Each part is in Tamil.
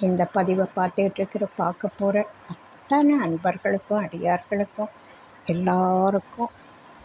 இந்த பதிவை பார்க்க போகிற அத்தனை அன்பர்களுக்கும் அடியார்களுக்கும் எல்லாருக்கும்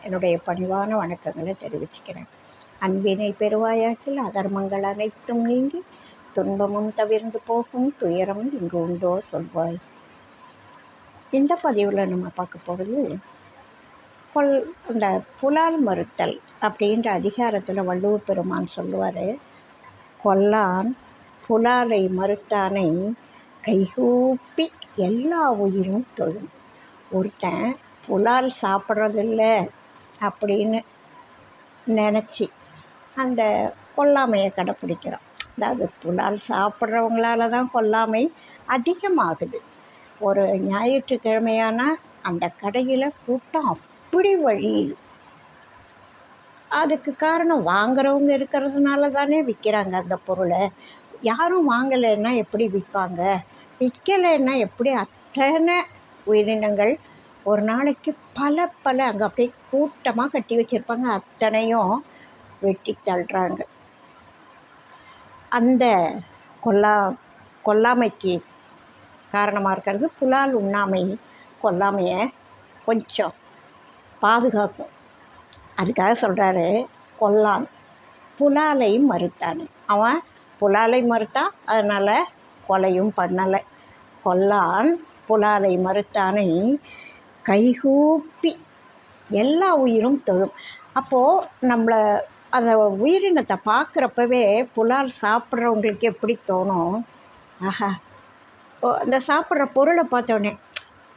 என்னுடைய பணிவான வணக்கங்களை தெரிவிச்சுக்கிறேன். அன்பினை பெறுவாயாக்கில் அதர்மங்கள் அனைத்தும் நீங்கி துன்பமும் தவிர்ந்து போகும், துயரம் இங்கு உண்டோ சொல்வாய். இந்த பதிவில் நம்ம பார்க்க போகிறது இந்த புலால் மறுத்தல் அப்படின்ற அதிகாரத்தில் வள்ளுவர் பெருமான் சொல்லுவார், கொல்லான் புலாலை மறுத்தானை கைகூப்பி எல்லா உயிரும் தொழும். ஒருத்தன் புலால் சாப்பிட்றதில்ல அப்படின்னு நினச்சி அந்த கொல்லாமையை கடைப்பிடிக்கிறான். அதாவது புலால் சாப்பிட்றவங்களால தான் கொல்லாமை அதிகமாகுது. ஒரு ஞாயிற்றுக்கிழமையானால் அந்த கடையில் கூட்டம் அப்படி வழியுது. அதுக்கு காரணம் வாங்குறவங்க இருக்கிறதுனால தானே விற்கிறாங்க அந்த பொருளை. யாரும் வாங்கலைன்னா எப்படி விற்பாங்க? விற்கலைன்னா எப்படி அத்தனை உயிரினங்கள் ஒரு நாளைக்கு பல அங்கே அப்படியே கூட்டமாக கட்டி வச்சுருப்பாங்க, அத்தனையும் வெட்டி தள்ளுறாங்க. அந்த கொல்லாமைக்கு காரணமாக இருக்கிறது புலால் உண்ணாமை. கொல்லாமையை கொஞ்சம் பாதுகாக்கும். அதுக்காக சொல்கிறாரு, கொல்லான் புலாலை மறுத்தான். அவன் புலாலை மறுத்தான், அதனால் கொலையும் பண்ணலை. கொல்லான் புலாலை மறுத்தானை கைகூப்பி எல்லா உயிரும் தொழும். அப்போது நம்மளை அந்த உயிரினத்தை பார்க்குறப்பவே புலால் சாப்பிட்றவங்களுக்கு எப்படி தோணும்? ஆஹா, அந்த சாப்பிட்ற பொருளை பார்த்தோன்னே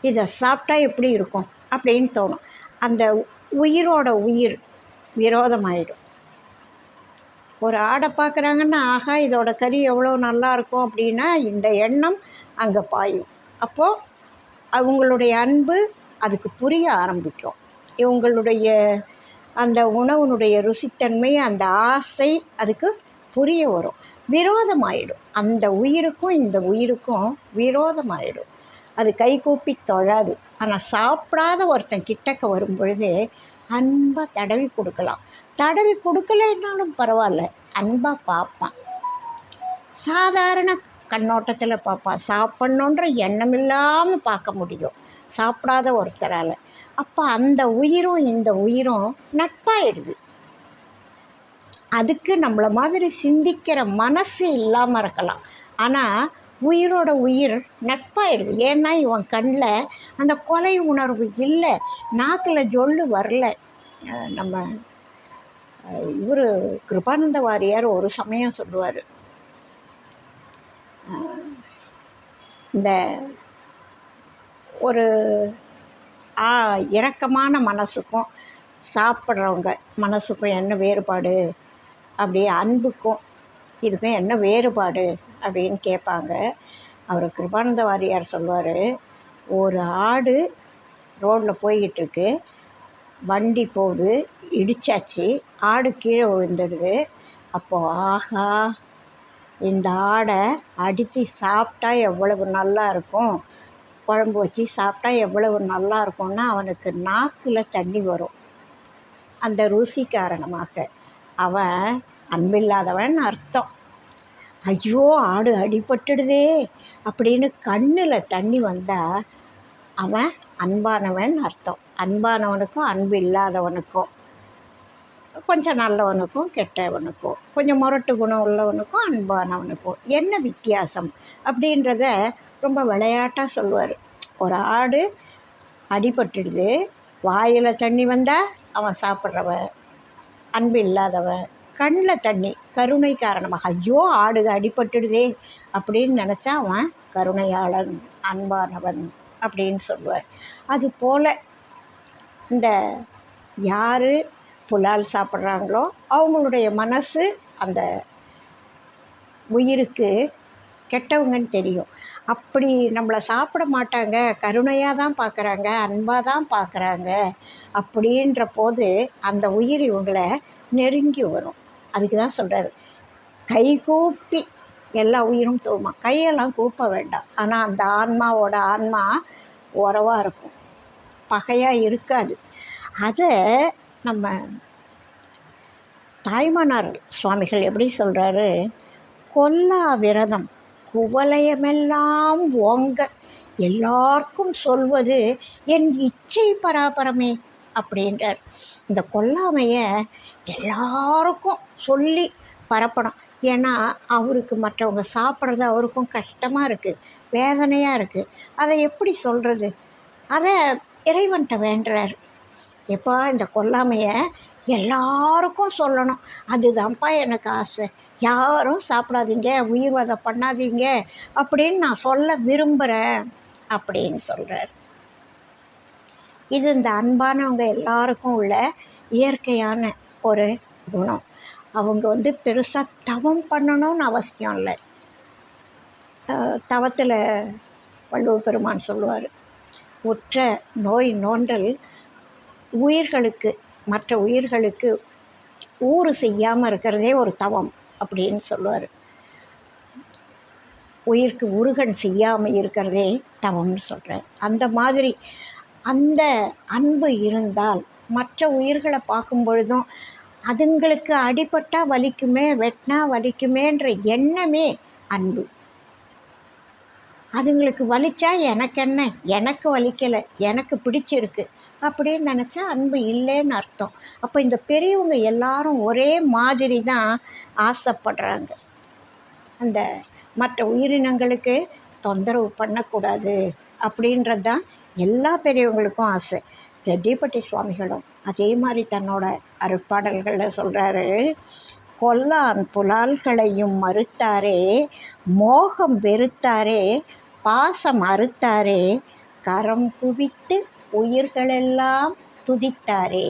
இதை சாப்பிட்டா எப்படி இருக்கும் அப்படின்னு தோணும். அந்த உயிரோட உயிர் விரோதமாயிடும். ஒரு ஆடை பார்க்குறாங்கன்னா, ஆகா இதோட கறி எவ்வளோ நல்லா இருக்கும் அப்படின்னா இந்த எண்ணம் அங்கே பாயும். அப்போது அவங்களுடைய அன்பு அதுக்கு புரிய ஆரம்பிக்கும். இவங்களுடைய அந்த உணவுனுடைய ருசித்தன்மை, அந்த ஆசை அதுக்கு புரிய வரும். விரோதமாயிடும். அந்த உயிருக்கும் இந்த உயிருக்கும் விரோதமாயிடும். அது கைகூப்பி தொழாது. ஆனால் சாப்பிடாத ஒருத்தன் கிட்டக்க வரும் பொழுது அன்பாக தடவி கொடுக்கலாம். தடவி கொடுக்கலைன்னாலும் பரவாயில்ல, அன்பாக பார்ப்பான். சாதாரண கண்ணோட்டத்தில் பார்ப்பான். சாப்பிட்ணுன்ற எண்ணம் இல்லாமல் பார்க்க முடியும் சாப்பிடாத ஒருத்தரால். அப்போ அந்த உயிரும் இந்த உயிரும் நட்பாயிடுது. அதுக்கு நம்மளை மாதிரி சிந்திக்கிற மனசு இல்லாமல் இருக்கலாம், ஆனால் உயிரோட உயிர் நட்பாயிடுது. ஏன்னா இவன் கண்ணில் அந்த கொலை உணர்வு இல்லை, நாக்கில் ஜொல்லு வரல. நம்ம இவர் கிருபானந்த வாரியார் ஒரு சமயம் சொல்லுவார், இந்த ஒரு இரக்கமான மனசுக்கும் சாப்பிட்றவங்க மனசுக்கும் என்ன வேறுபாடு, அப்படி அன்புக்கும் இதுக்கும் என்ன வேறுபாடு அப்படின்னு கேட்பாங்க. அவர் கிருபானந்த வாரியார் சொல்லுவார், ஒரு ஆடு ரோட்டில் போய்கிட்டு இருக்கு, வண்டி போகுது, இடிச்சாச்சு, ஆடு கீழே விழுந்துடுது. அப்போது ஆஹா இந்த ஆடை அடித்து சாப்பிட்டா எவ்வளவு நல்லா இருக்கும், குழம்பு வச்சு சாப்பிட்டா எவ்வளவு நல்லா இருக்கும்னா அவனுக்கு நாக்கில் தண்ணி வரும். அந்த ருசி காரணமாக அவன் அன்பில்லாதவன் அர்த்தம். ஐயோ ஆடு அடிபட்டுடுதே அப்படின்னு கண்ணில் தண்ணி வந்தால் அவன் அன்பானவன் அர்த்தம். அன்பானவனுக்கும் அன்பு இல்லாதவனுக்கும், கொஞ்சம் நல்லவனுக்கும் கெட்டவனுக்கும், கொஞ்சம் முரட்டு குணம் உள்ளவனுக்கும் அன்பானவனுக்கும் என்ன வித்தியாசம் அப்படின்றத ரொம்ப விளையாட்டாக சொல்லுவார். ஒரு ஆடு அடிபட்டுடுது, வாயில் தண்ணி வந்தால் அவன் சாப்பிட்றவன் அன்பு இல்லாதவன். கண்ணில் தண்ணி கருணை காரணமாக ஐயோ ஆடு அடிபட்டுடுதே அப்படின்னு நினச்சா அவன் கருணையாளன், அன்பானவன் அப்படின்னு சொல்லுவார். அதுபோல் இந்த யார் புலால் சாப்பிட்றாங்களோ அவங்களுடைய மனசு அந்த உயிருக்கு கெட்டவங்கன்னு தெரியும். அப்படி நம்மளை சாப்பிட மாட்டாங்க, கருணையாக தான் பார்க்குறாங்க, அன்பாக தான் பார்க்குறாங்க அப்படின்ற போது அந்த உயிர் இவங்களை நெருங்கி வரும். அதுக்கு தான் சொல்கிறாரு, கைகூப்பி எல்லா உயிரும் தோமா. கையெல்லாம் கூப்ப வேண்டாம், ஆனால் அந்த ஆன்மாவோட ஆன்மா உறவாக இருக்கும், பகையாக இருக்காது. அதை நம்ம தாய்மானார் சுவாமிகள் எப்படி சொல்கிறாரு, கொல்லா விரதம் குவலயமெல்லாம் ஓங்க எல்லாருக்கும் சொல்வது என் இச்சை பராபரமே அப்படின்றார். இந்த கொல்லாமையை எல்லாருக்கும் சொல்லி பரப்பணும். ஏன்னா அவருக்கு மற்றவங்க சாப்பிட்றது அவருக்கும் கஷ்டமாக இருக்குது, வேதனையாக இருக்குது. அதை எப்படி சொல்கிறது? அதை இறைவன்கிட்ட வேண்டுறார். எப்போ இந்த கொல்லாமையை எல்லாருக்கும் சொல்லணும், அதுதான்ப்பா எனக்கு ஆசை. யாரும் சாப்பிடாதீங்க, உயிர் வதை பண்ணாதீங்க அப்படின்னு நான் சொல்ல விரும்புகிறேன் அப்படின்னு சொல்கிறார். இது இந்த அன்பானவங்க எல்லாருக்கும் உள்ள இயற்கையான ஒரு குணம். அவங்க பெருசாக தவம் பண்ணணும்னு அவசியம் இல்லை. தவத்தில் வள்ளுவ பெருமான் சொல்லுவார், உற்ற நோய் நோன்றல் உயிர்களுக்கு, மற்ற உயிர்களுக்கு ஊறு செய்யாமல் இருக்கிறதே ஒரு தவம் அப்படின்னு சொல்லுவார். உயிருக்கு உருகன் செய்யாமல் இருக்கிறதே தவம்னு சொல்கிறார். அந்த மாதிரி அந்த அன்பு இருந்தால் மற்ற உயிர்களை பார்க்கும் பொழுதும் அதுங்களுக்கு அடிபட்டால் வலிக்குமே, வெட்டினா வலிக்குமேன்ற எண்ணமே அன்பு. அதுங்களுக்கு வலிச்சா எனக்கு என்ன, எனக்கு வலிக்கலை, எனக்கு பிடிச்சிருக்கு அப்படின்னு நினச்சா அன்பு இல்லைன்னு அர்த்தம். அப்போ இந்த பெரியவங்க எல்லாரும் ஒரே மாதிரி தான் ஆசைப்படுறாங்க. அந்த மற்ற உயிரினங்களுக்கு தொந்தரவு பண்ணக்கூடாது அப்படின்றது தான் எல்லா பெரியவங்களுக்கும் ஆசை. ரெட்டிப்பட்டி சுவாமிகளும் அதே மாதிரி தன்னோட அருட்பாடல்களில் சொல்கிறாரு, கொல்லான் புலால்களையும் மறுத்தாரே, மோகம் வெறுத்தாரே, பாசம் அறுத்தாரே, கரம் குவித்து உயிர்களெல்லாம் துதித்தாரே.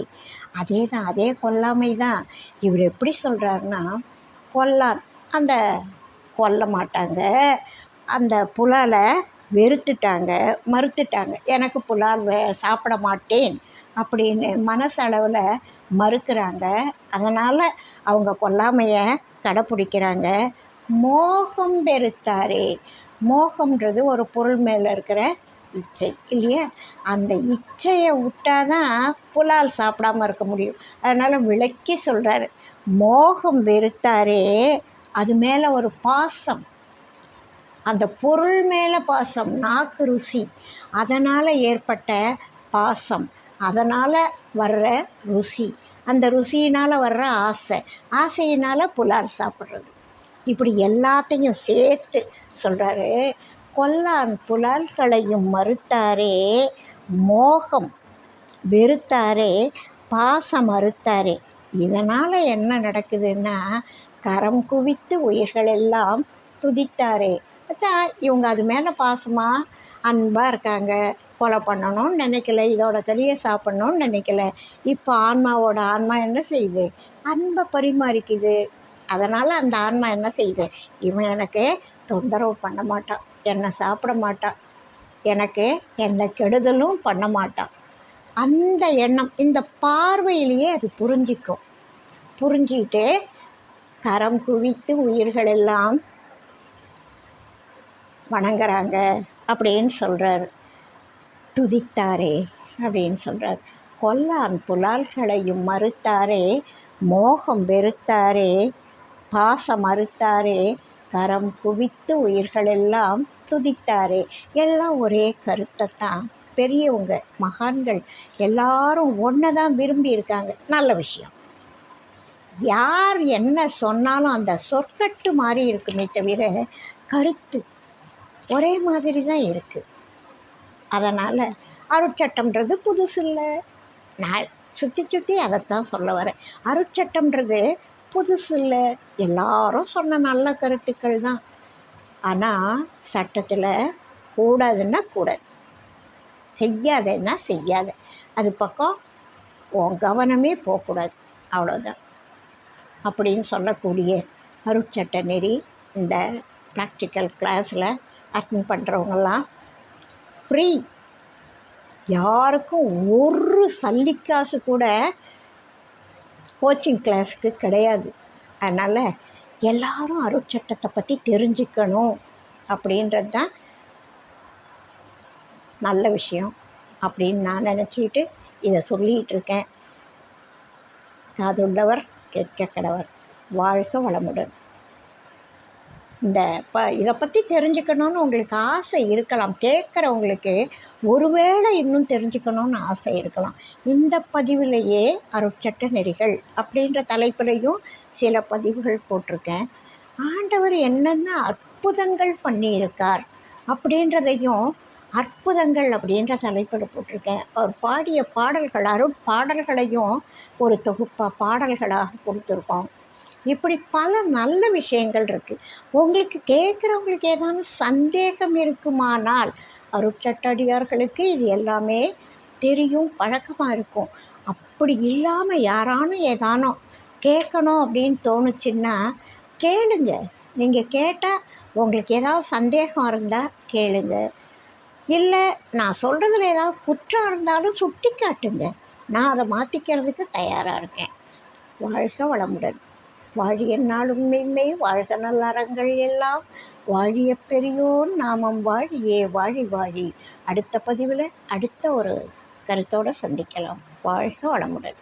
அதே தான், அதே கொல்லாமை தான். இவர் எப்படி சொல்கிறாருன்னா, கொல்லான் அந்த கொல்ல மாட்டாங்க, அந்த புலாலை வெறுத்துட்டாங்க, மறுத்துட்டாங்க. எனக்கு புலால் சாப்பிட மாட்டேன் அப்படின்னு மனசளவில் மறுக்கிறாங்க. அதனால் அவங்க கொல்லாமையை கடைப்பிடிக்கிறாங்க. மோகம் வெறுத்தாரே, மோகம்ன்றது ஒரு பொருள் மேலே இருக்கிற இச்சை இல்லையா? அந்த இச்சையை விட்டாதான் புலால் சாப்பிடாமல் இருக்க முடியும். அதனால் விளக்கி சொல்கிறாரு, மோகம் வெறுத்தாரே, அது மேலே ஒரு பாசம், அந்த பொருள் மேலே பாசம், நாக்கு ருசி, அதனால் ஏற்பட்ட பாசம், அதனால் வர்ற ருசி, அந்த ருசியினால் வர்ற ஆசை, ஆசையினால் புலால் சாப்பிட்றது, இப்படி எல்லாத்தையும் சேர்த்து சொல்கிறாரு. கொல்லான் புலால்களையும் மறுத்தாரே, மோகம் வெறுத்தாரே, பாசம் மறுத்தாரே. இதனால் என்ன நடக்குதுன்னா, கரம் குவித்து உயிர்களெல்லாம் துதித்தாரே. அதான் இவங்க அது மேலே பாசமாக அன்பாக இருக்காங்க. கொலை பண்ணணும்னு நினைக்கல, இதோட தலையை சாப்பிட்ணுன்னு நினைக்கல. இப்போ ஆன்மாவோட ஆன்மா என்ன செய்யுது? அன்பை பரிமாறிக்குது. அதனால் அந்த ஆன்மா என்ன செய்யுது? இவன் எனக்கு தொந்தரவு பண்ண மாட்டான், என்னை சாப்பிட மாட்டான், எனக்கு எந்த கெடுதலும் பண்ண மாட்டான். அந்த எண்ணம் இந்த பார்வையிலேயே அது புரிஞ்சிக்கும். புரிஞ்சிக்கிட்டு கரம் குவித்து உயிர்களெல்லாம் வணங்குறாங்க அப்படின்னு சொல்கிறார். துதித்தாரே அப்படின்னு சொல்கிறார். கொல்லான் புலால்களையும் மறுத்தாரே, மோகம் வெறுத்தாரே, பாசம் மறுத்தாரே, கரம் குவித்து உயிர்களெல்லாம் துதித்தாரே. எல்லாம் ஒரே கருத்தை தான் பெரியவங்க மகான்கள் எல்லாரும் ஒன்று தான் விரும்பி இருக்காங்க. நல்ல விஷயம். யார் என்ன சொன்னாலும் அந்த சொற்கட்டு மாதிரி இருக்குமே தவிர கருத்து ஒரே மாதிரி தான் இருக்குது. அதனால் அருட்சட்டம்ன்றது புதுசு இல்லை. நான் சுற்றி அதைத்தான் சொல்ல வரேன். அருட்சட்டம்ன்றது புதுசு இல்லை, எல்லாரும் சொன்ன நல்ல கருத்துக்கள் தான். ஆனால் சட்டத்தில் கூடாதுன்னா கூடாது, செய்யாதேன்னா செய்யாத, அது பக்கம் உன் கவனமே போகக்கூடாது, அவ்வளோதான் அப்படின்னு சொல்லக்கூடிய அருட்சட்ட நெறி இந்த ப்ராக்டிக்கல் கிளாஸில் அட்டன் பண்ணுறவங்கெல்லாம் ஃப்ரீ. யாருக்கும் ஒரு சல்லிக்காசு கூட கோச்சிங் கிளாஸுக்கு கிடையாது. அதனால் எல்லாரும் அருட்சட்டத்தை பற்றி தெரிஞ்சுக்கணும் அப்படின்றது தான் நல்ல விஷயம் அப்படின்னு நான் நினச்சிக்கிட்டு இதை சொல்லிகிட்டு இருக்கேன். காதுள்ளவர் கேட்க கடவர். வாழ்க வளமுடன். இந்த இதை பற்றி தெரிஞ்சுக்கணுன்னு உங்களுக்கு ஆசை இருக்கலாம். கேட்குறவங்களுக்கு ஒருவேளை இன்னும் தெரிஞ்சுக்கணுன்னு ஆசை இருக்கலாம். இந்த பதிவிலேயே அருட்சட்ட நெறிகள் அப்படின்ற தலைப்பிலையும் சில பதிவுகள் போட்டிருக்கேன். ஆண்டவர் என்னென்ன அற்புதங்கள் பண்ணியிருக்கார் அப்படின்றதையும் அற்புதங்கள் அப்படின்ற தலைப்பில் போட்டிருக்கேன். அவர் பாடிய பாடல்கள் அருட்பாடல்களையும் ஒரு தொகுப்பாக பாடல்களாக கொடுத்துருக்கோம். இப்படி பல நல்ல விஷயங்கள் இருக்குது. உங்களுக்கு கேட்குறவங்களுக்கு ஏதாவது சந்தேகம் இருக்குமானால் அருட்சட்டடியார்களுக்கு இது எல்லாமே தெரியும், பழக்கமாக இருக்கும். அப்படி இல்லாமல் யாரானும் ஏதானோ கேட்கணும் அப்படின்னு தோணுச்சுன்னா கேளுங்க. நீங்கள் கேட்டால் உங்களுக்கு ஏதாவது சந்தேகம் இருந்தால் கேளுங்க. இல்லை நான் சொல்கிறதுல ஏதாவது குற்றம் இருந்தாலும் சுட்டி காட்டுங்க. நான் அதை மாற்றிக்கிறதுக்கு தயாராக இருக்கேன். வாழ்க வளமுடன். வாழிய நாளும் மென்மை வாழ்க நல்லறங்கள் எல்லாம் வாழிய பெரியோர் நாமம் வாழியே வாழி வாழி. அடுத்த பதிவில் அடுத்த ஒரு கருத்தோடு சந்திக்கலாம். வாழ்க வளமுடன்.